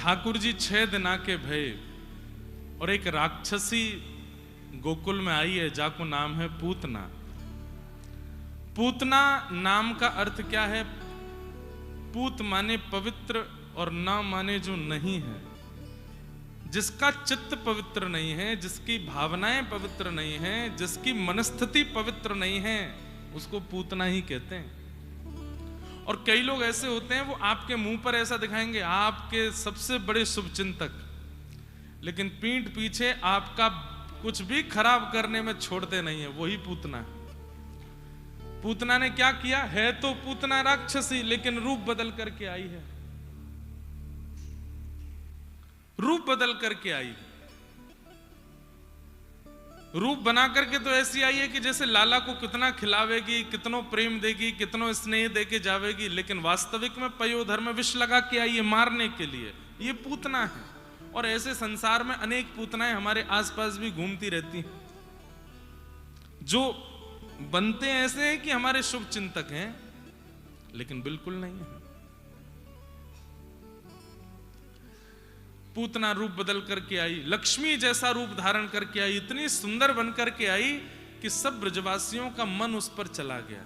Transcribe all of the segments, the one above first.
ठाकुर जी 6 दिना के भय और एक राक्षसी गोकुल में आई है जाको नाम है पूतना। पूतना नाम का अर्थ क्या है? पूत माने पवित्र और ना माने जो नहीं है। जिसका चित्त पवित्र नहीं है, जिसकी भावनाएं पवित्र नहीं है, जिसकी मनस्थिति पवित्र नहीं है, उसको पूतना ही कहते हैं। और कई लोग ऐसे होते हैं, वो आपके मुंह पर ऐसा दिखाएंगे आपके सबसे बड़े शुभचिंतक, लेकिन पीठ पीछे आपका कुछ भी खराब करने में छोड़ते नहीं है। वही पूतना है। पूतना ने क्या किया है? तो पूतना राक्षसी, लेकिन रूप बदल करके आई है। रूप बदल करके आई, रूप बना करके तो ऐसी आई है कि जैसे लाला को कितना खिलावेगी, कितनो प्रेम देगी, कितनो स्नेह देके जावेगी, लेकिन वास्तविक में पयोधर में विष लगा के आई है मारने के लिए। ये पूतना है। और ऐसे संसार में अनेक पूतनाएं हमारे आसपास भी घूमती रहती हैं, जो बनते ऐसे हैं कि हमारे शुभ चिंतक हैं, लेकिन बिल्कुल नहीं है। पूतना रूप बदल करके आई, लक्ष्मी जैसा रूप धारण करके आई, इतनी सुंदर बन करके आई कि सब ब्रजवासियों का मन उस पर चला गया।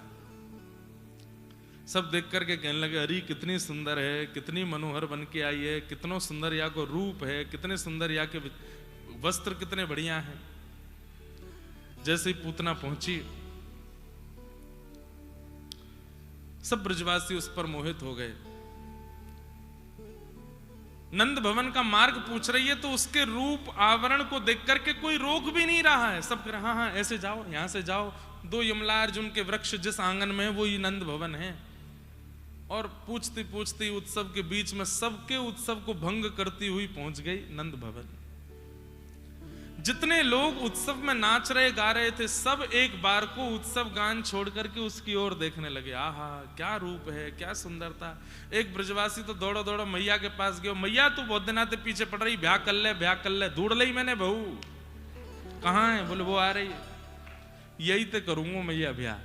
सब देख करके कहने लगे, अरे कितनी सुंदर है, कितनी मनोहर बन के आई है, कितना सुंदर या को रूप है, कितने सुंदर या के वस्त्र कितने बढ़िया हैं। जैसे ही पूतना पहुंची, सब ब्रजवासी उस पर मोहित हो गए। नंद भवन का मार्ग पूछ रही है तो उसके रूप आवरण को देख करके कोई रोक भी नहीं रहा है। सब कह रहे हाँ हाँ ऐसे जाओ, यहां से जाओ। 2 यमला अर्जुन के वृक्ष जिस आंगन में है वो ही नंद भवन है। और पूछती पूछती उत्सव के बीच में सबके उत्सव को भंग करती हुई पहुंच गई नंद भवन। जितने लोग उत्सव में नाच रहे गा रहे थे, सब एक बार को उत्सव गान छोड़ करके उसकी ओर देखने लगे। आहा क्या रूप है, क्या सुंदरता। एक ब्रजवासी तो दौड़ो दौड़ो मैया के पास गयो, मैया तू बहुत दिनाते पीछे पड़ रही, ब्याह कर ले ब्याह कर ले। ढूंढ ली मैंने बहू, कहाँ है? बोले वो आ रही है। यही तो करूंगा मैया ब्याह।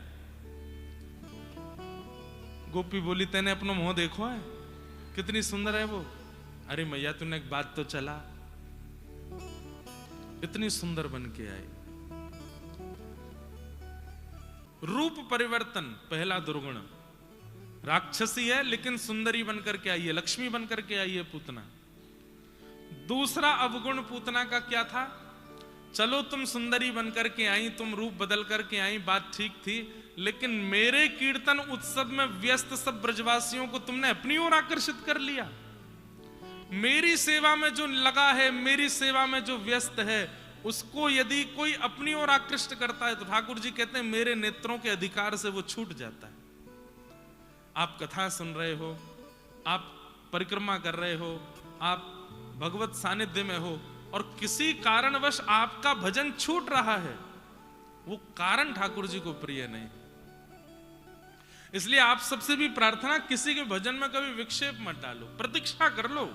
गोपी बोली तेने अपना मुंह देखो है, कितनी सुंदर है वो। अरे मैया तूने एक बात तो चला, इतनी सुंदर बन के आई। रूप परिवर्तन पहला दुर्गुण। राक्षसी है लेकिन सुंदरी बनकर के आई है, लक्ष्मी बनकर के आई है पूतना। दूसरा अवगुण पूतना का क्या था? चलो तुम सुंदरी बनकर के आई, तुम रूप बदल करके आई, बात ठीक थी, लेकिन मेरे कीर्तन उत्सव में व्यस्त सब ब्रजवासियों को तुमने अपनी ओर आकर्षित कर लिया। मेरी सेवा में जो लगा है, मेरी सेवा में जो व्यस्त है, उसको यदि कोई अपनी ओर आकृष्ट करता है तो ठाकुर जी कहते हैं मेरे नेत्रों के अधिकार से वो छूट जाता है। आप कथा सुन रहे हो, आप परिक्रमा कर रहे हो, आप भगवत सानिध्य में हो और किसी कारणवश आपका भजन छूट रहा है, वो कारण ठाकुर जी को प्रिय नहीं। इसलिए आप सबसे भी प्रार्थना, किसी के भजन में कभी विक्षेप मत डालो, प्रतीक्षा कर लो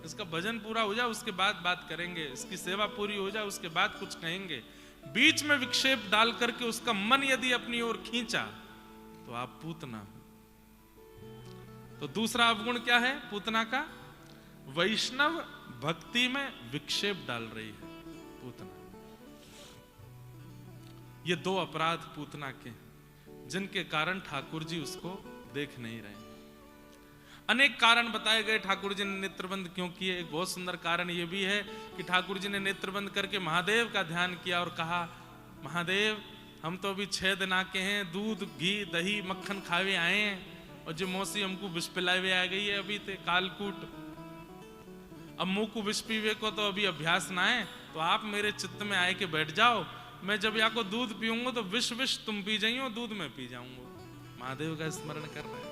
इसका भजन पूरा हो जाए, उसके बाद बात करेंगे, इसकी सेवा पूरी हो जाए, उसके बाद कुछ कहेंगे। बीच में विक्षेप डाल करके उसका मन यदि अपनी ओर खींचा तो आप पूतना हो। तो दूसरा अवगुण क्या है पूतना का? वैष्णव भक्ति में विक्षेप डाल रही है पूतना। ये 2 अपराध पूतना के, जिनके कारण ठाकुर जी उसको देख नहीं रहे। अनेक कारण बताए गए ठाकुर जी ने नेत्रबंद क्यों किए। एक बहुत सुंदर कारण यह भी है कि ठाकुर जी ने नेत्रबंद करके महादेव का ध्यान किया और कहा, महादेव हम तो अभी 6 दिन आके हैं, दूध घी दही मक्खन खावे आए हैं, और जो मौसी हमको विष पिलावे आ गई है अभी ते कालकूट। अब मुंह को विष पीवे को तो अभी अभ्यास ना है, तो आप मेरे चित्त में आए के बैठ जाओ। मैं जब या को दूध पीऊंगा तो विष विष तुम पी जाइयो, दूध में पी जाऊंगा। महादेव का स्मरण कर रहे हैं।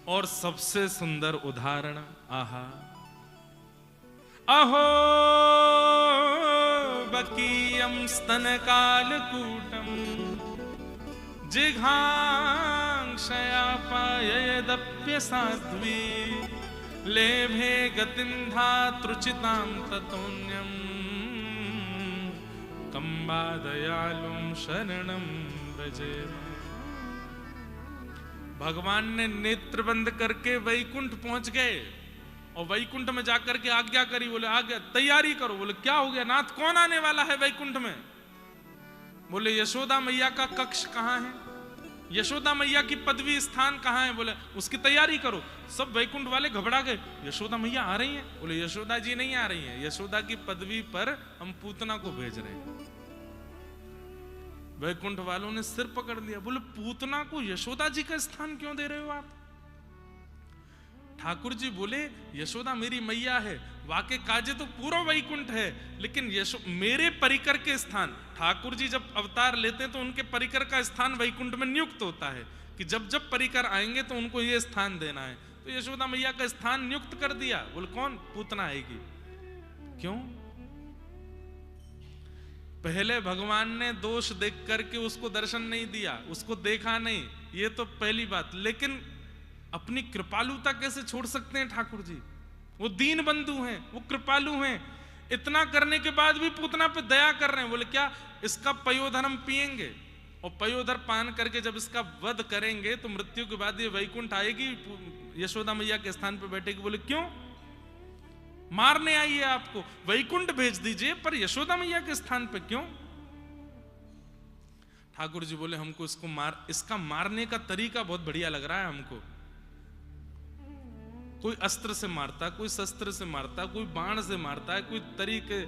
और सबसे सुंदर उदाहरण, आहा अहो बकीयम स्तन कालकूटम जिघांक्षया पाययदप्य साध्वी लेभे गतिं धातृचितां ततोन्यं कंबादयालुं शरणं व्रजे। भगवान ने नेत्र बंद करके वैकुंठ पहुंच गए और वैकुंठ में जाकर के आज्ञा करी, बोले आ गया, तैयारी करो। बोले क्या हो गया नाथ, कौन आने वाला है वैकुंठ में? बोले यशोदा मैया का कक्ष कहाँ है, यशोदा मैया की पदवी स्थान कहाँ है? बोले उसकी तैयारी करो। सब वैकुंठ वाले घबरा गए, यशोदा मैया आ रही हैं? बोले यशोदा जी नहीं आ रही हैं, यशोदा की पदवी पर हम पूतना को भेज रहे हैं। वैकुंठ वालों ने सिर पकड़ लिया, बोले पूतना को यशोदा जी का स्थान क्यों दे रहे हो आप? ठाकुर जी बोले यशोदा मेरी मैया है, वाके काजे तो पूरा वैकुंठ है, लेकिन मेरे परिकर के स्थान, ठाकुर जी जब अवतार लेते हैं तो उनके परिकर का स्थान वैकुंठ में नियुक्त होता है कि जब जब परिकर आएंगे तो उनको ये स्थान देना है। तो यशोदा मैया का स्थान नियुक्त कर दिया। बोले कौन? पूतना आएगी। क्यों? पहले भगवान ने दोष देख करके उसको दर्शन नहीं दिया, उसको देखा नहीं, ये तो पहली बात। लेकिन अपनी कृपालुता कैसे छोड़ सकते हैं ठाकुर जी? वो दीन बंधु हैं, वो कृपालु हैं। इतना करने के बाद भी पूतना पे दया कर रहे हैं। बोले क्या? इसका पयोधर हम पिएंगे, और पयोधर पान करके जब इसका वध करेंगे तो मृत्यु के बाद ये वैकुंठ आएगी, यशोदा मैया के स्थान पे बैठेगी। बोले क्यों? मारने आई है आपको, वैकुंठ भेज दीजिए, पर यशोदा मैया के स्थान पे क्यों? ठाकुर जी बोले हमको इसका मारने का तरीका बहुत बढ़िया लग रहा है हमको। कोई अस्त्र से मारता, कोई शस्त्र से मारता, कोई बाण से मारता है, कोई तरीके,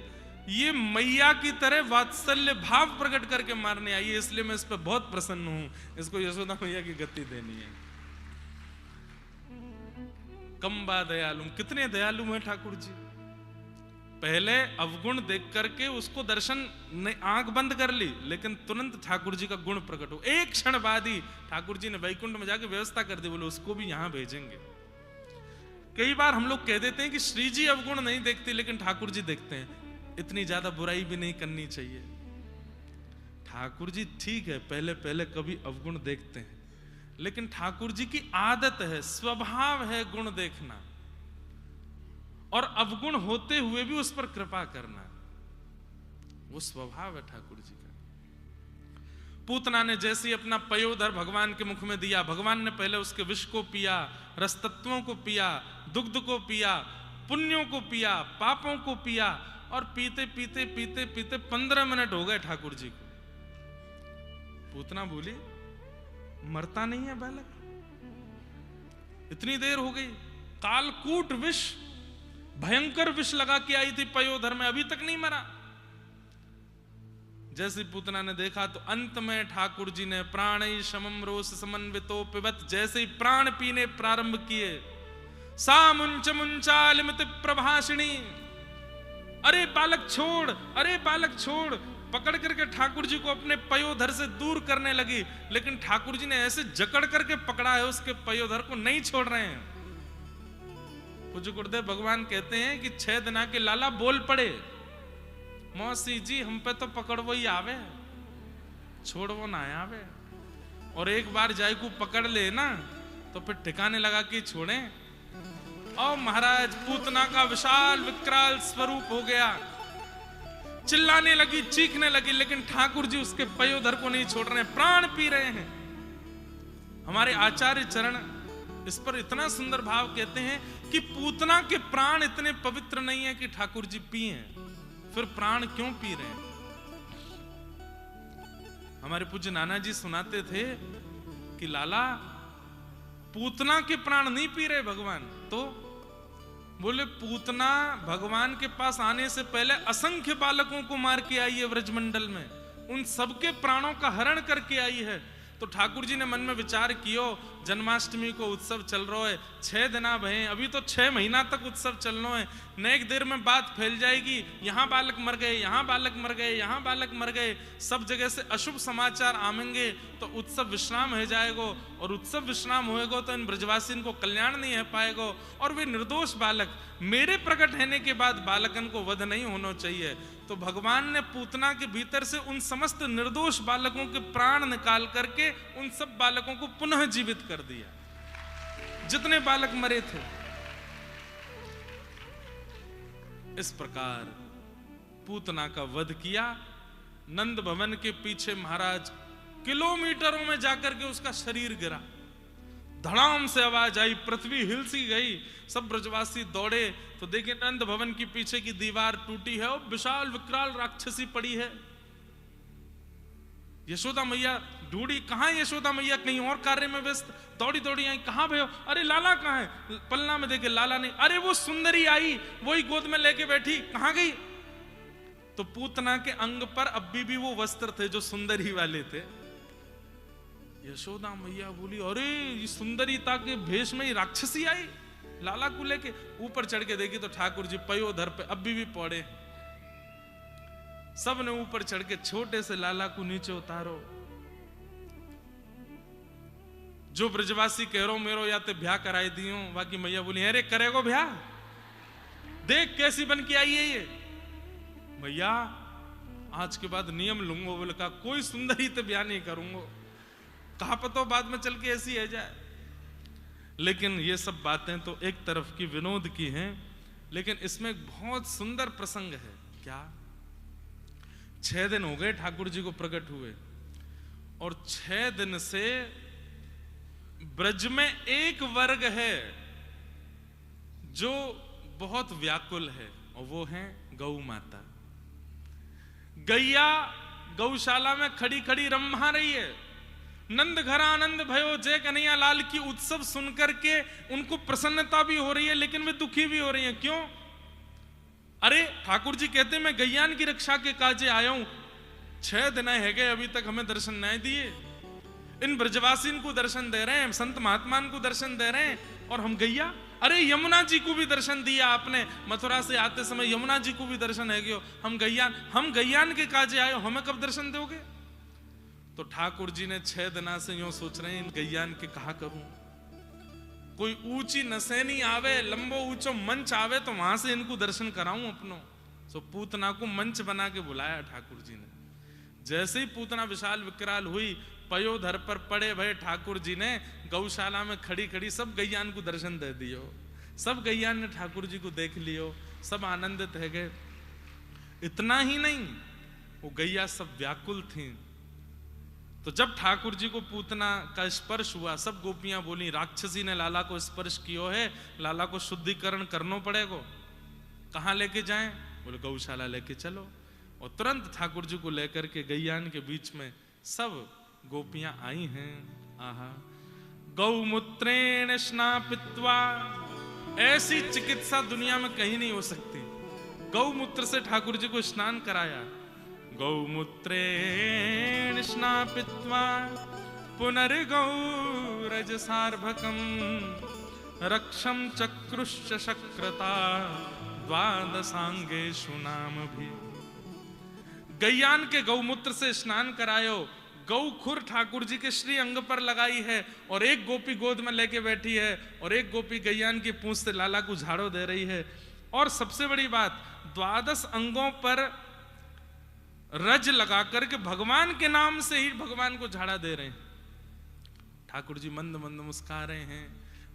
ये मैया की तरह वात्सल्य भाव प्रकट करके मारने आई है, इसलिए मैं इस पर बहुत प्रसन्न हूं। इसको यशोदा मैया की गति देनी है। कम्बा दयालु, कितने दयालु हैं ठाकुर जी। पहले अवगुण देख करके उसको दर्शन ने आंख बंद कर ली, लेकिन तुरंत ठाकुर जी का गुण प्रकट हो। एक क्षण बाद ही ठाकुर जी ने वैकुंठ में जाके व्यवस्था कर दी। बोले उसको भी यहां भेजेंगे। कई बार हम लोग कह देते हैं कि श्री जी अवगुण नहीं देखते, लेकिन ठाकुर जी देखते हैं। इतनी ज्यादा बुराई भी नहीं करनी चाहिए। ठाकुर जी ठीक है, पहले पहले कभी अवगुण देखते हैं, लेकिन ठाकुर जी की आदत है, स्वभाव है गुण देखना, और अवगुण होते हुए भी उस पर कृपा करना। वो स्वभाव है ठाकुर जी का। पूतना ने जैसे ही अपना पयोधर भगवान के मुख में दिया, भगवान ने पहले उसके विष को पिया, रस तत्वों को पिया, दुग्ध को पिया, पुण्यों को पिया, पापों को पिया, और पीते पीते पीते पीते 15 मिनट हो गए ठाकुर जी को। पूतना बोली मरता नहीं है बालक, इतनी देर हो गई, कालकूट विष, भयंकर विष लगा के आई थी पयोधर में, अभी तक नहीं मरा। जैसे पूतना ने देखा तो अंत में ठाकुर जी ने प्राणै शमं रोष समन्वितो पिबत, जैसे ही प्राण पीने प्रारंभ किए, सा मुंच मुंचालिमित प्रभाषिणी, अरे बालक छोड़, अरे बालक छोड़, पकड़ करके ठाकुर जी को अपने पयोधर से दूर करने लगी। लेकिन ठाकुर जी ने ऐसे जकड़ करके पकड़ा है उसके पयोधर को, नहीं छोड़ रहे हैं। पूज्य गुरुदेव भगवान कहते हैं कि 6 दिना के लाला बोल पड़े, मौसी जी हम पे तो पकड़वो ही आवे, छोड़वो ना आवे। और एक बार जाय को पकड़ ले ना तो फिर ठिकाने लगा के छोड़े। और महाराज पूतना का विशाल विकराल स्वरूप हो गया, चिल्लाने लगी, चीखने लगी, लेकिन ठाकुर जी उसके पयोधर को नहीं छोड़ रहे हैं, प्राण पी रहे हैं। हमारे आचार्य चरण इस पर इतना सुंदर भाव कहते हैं कि पूतना के प्राण इतने पवित्र नहीं है कि ठाकुर जी पिए, फिर प्राण क्यों पी रहे हैं? हमारे पूज्य नाना जी सुनाते थे कि लाला पूतना के प्राण नहीं पी रहे भगवान, तो बोले पूतना भगवान के पास आने से पहले असंख्य बालकों को मार के आई है ब्रजमंडल में, उन सबके प्राणों का हरण करके आई है। तो ठाकुर जी ने मन में विचार कियो, जन्माष्टमी को उत्सव चल रहा है, 6 दिना भय, अभी तो 6 महीना तक उत्सव चलना है, नेक देर में बात फैल जाएगी, यहाँ बालक मर गए, यहाँ बालक मर गए, यहाँ बालक मर गए, सब जगह से अशुभ समाचार आवेंगे, तो उत्सव विश्राम हो जाएगा, और उत्सव विश्राम होएगा तो इन ब्रजवासी को कल्याण नहीं हो पाएगा, और वे निर्दोष बालक, मेरे प्रकट होने के बाद बालकन को वध नहीं होना चाहिए। तो भगवान ने पूतना के भीतर से उन समस्त निर्दोष बालकों के प्राण निकाल करके उन सब बालकों को पुनः जीवित कर दिया, जितने बालक मरे थे। इस प्रकार पूतना का वध किया। नंद भवन के पीछे महाराज किलोमीटरों में जाकर के उसका शरीर गिरा, धड़ाम से आवाज आई, पृथ्वी हिल सी गई, सब ब्रजवासी दौड़े तो देखे नंद भवन की पीछे की दीवार टूटी है और विशाल विकराल राक्षसी पड़ी है। यशोदा मैया ढूंढी, कहां यशोदा मैया, कहीं और कार्य में व्यस्त, दौड़ी दौड़ी आई, कहां भयो, अरे लाला कहां है, पलना में देखे लाला नहीं, अरे वो सुंदरी आई, वही गोद में लेके बैठी, कहां गई। तो पूतना के अंग पर अभी भी वो वस्त्र थे जो सुंदरी वाले थे। यशोदा मैया बोली, अरे ये सुंदरीता के भेष में ही राक्षसी आई, लाला को लेके। ऊपर चढ़ के देखी तो ठाकुर जी पयोधर पे अभी भी पड़े। सब ने ऊपर चढ़ के छोटे से लाला को नीचे उतारो। जो ब्रजवासी कहो मेरो या ते ब्याह कराई दियो, बाकी मैया बोली, अरे करेगो ब्याह, देख कैसी बन के आई है ये। मैया आज के बाद नियम लूंगो, बोले का कोई सुंदरी तो ब्याह नहीं करूंगो, कहा पतो बाद में चल के ऐसी है जाए। लेकिन ये सब बातें तो एक तरफ की विनोद की हैं, लेकिन इसमें एक बहुत सुंदर प्रसंग है। क्या 6 दिन हो गए ठाकुर जी को प्रकट हुए, और 6 दिन से ब्रज में एक वर्ग है जो बहुत व्याकुल है, और वो है गौ माता। गैया गौशाला में खड़ी खड़ी रम्भा रही है। नंद घर आनंद भयो जय कन्हैया लाल की उत्सव सुनकर के उनको प्रसन्नता भी हो रही है, लेकिन वे दुखी भी हो रही हैं। क्यों? अरे ठाकुर जी कहते मैं गैयान की रक्षा के काजे आया हूं, 6 दिन है गए अभी तक हमें दर्शन नहीं दिए। इन ब्रजवासी को दर्शन दे रहे हैं, संत महात्मान को दर्शन दे रहे हैं, और हम गैया। अरे यमुना जी को भी दर्शन दिया आपने, मथुरा से आते समय यमुना जी को भी दर्शन है गयो, हम गैयान के काजे आए, हमें कब दर्शन दोगे? तो ठाकुर जी ने 6 दिना से यूं सोच रहे हैं, इन गैयान के कहा करूं, कोई ऊंची नसैनी आवे, लंबो ऊंचो मंच आवे तो वहां से इनको दर्शन कराऊं अपनो। सो पूतना को मंच बना के बुलाया ठाकुर जी ने। जैसे ही पूतना विशाल विकराल हुई, पयोधर पर पड़े भय ठाकुर जी ने गौशाला में खड़ी खड़ी सब गैयान को दर्शन दे दियो। सब गैयान ने ठाकुर जी को देख लियो, सब आनंदित है गए। इतना ही नहीं, वो गैया सब व्याकुल थी। तो जब ठाकुर जी को पूतना का स्पर्श हुआ, सब गोपियां बोली, राक्षसी ने लाला को स्पर्श कियो है, लाला को शुद्धिकरण करना पड़ेगा, कहां लेके जाएं? बोले गौशाला लेके चलो। और तुरंत ठाकुर जी को लेकर के गैयान के बीच में सब गोपियां आई हैं। आहा, गौमूत्रेण स्नापित्वा, ऐसी चिकित्सा दुनिया में कहीं नहीं हो सकती। गौमूत्र से ठाकुर जी को स्नान कराया। गौमूत्रेण स्नापित्वा पुनर्गौरज सार्भकम रक्षम चक्रुश्च शक्रता द्वादशांगेषु नाम भी। गैयान के गौमूत्र से स्नान करायो। गौ खुर ठाकुर जी के श्री अंग पर लगाई है, और एक गोपी गोद में लेके बैठी है, और एक गोपी गैयान की पूंछ से लाला को झाड़ो दे रही है। और सबसे बड़ी बात, 12 अंगों पर रज लगा करके भगवान के नाम से ही भगवान को झाड़ा दे रहे हैं। ठाकुर जी मंद मंद मुस्कुरा रहे हैं।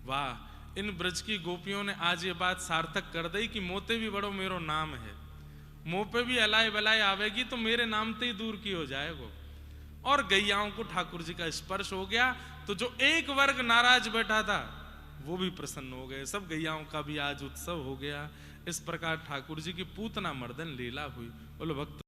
वाह, इन ब्रज की गोपियों ने आज ये बात सार्थक कर दी कि मोते भी बड़ो मेरो नाम है, मुंह पे भी अलाय बलाय आवेगी तो मेरे नाम से ही दूर की हो जाएगा। और गैयाओं को ठाकुर जी का स्पर्श हो गया, तो जो एक वर्ग नाराज बैठा था वो भी प्रसन्न हो गए। सब गैयाओं का भी आज उत्सव हो गया। इस प्रकार ठाकुर जी की पूतना मर्दन लीला हुई। बोलो भक्त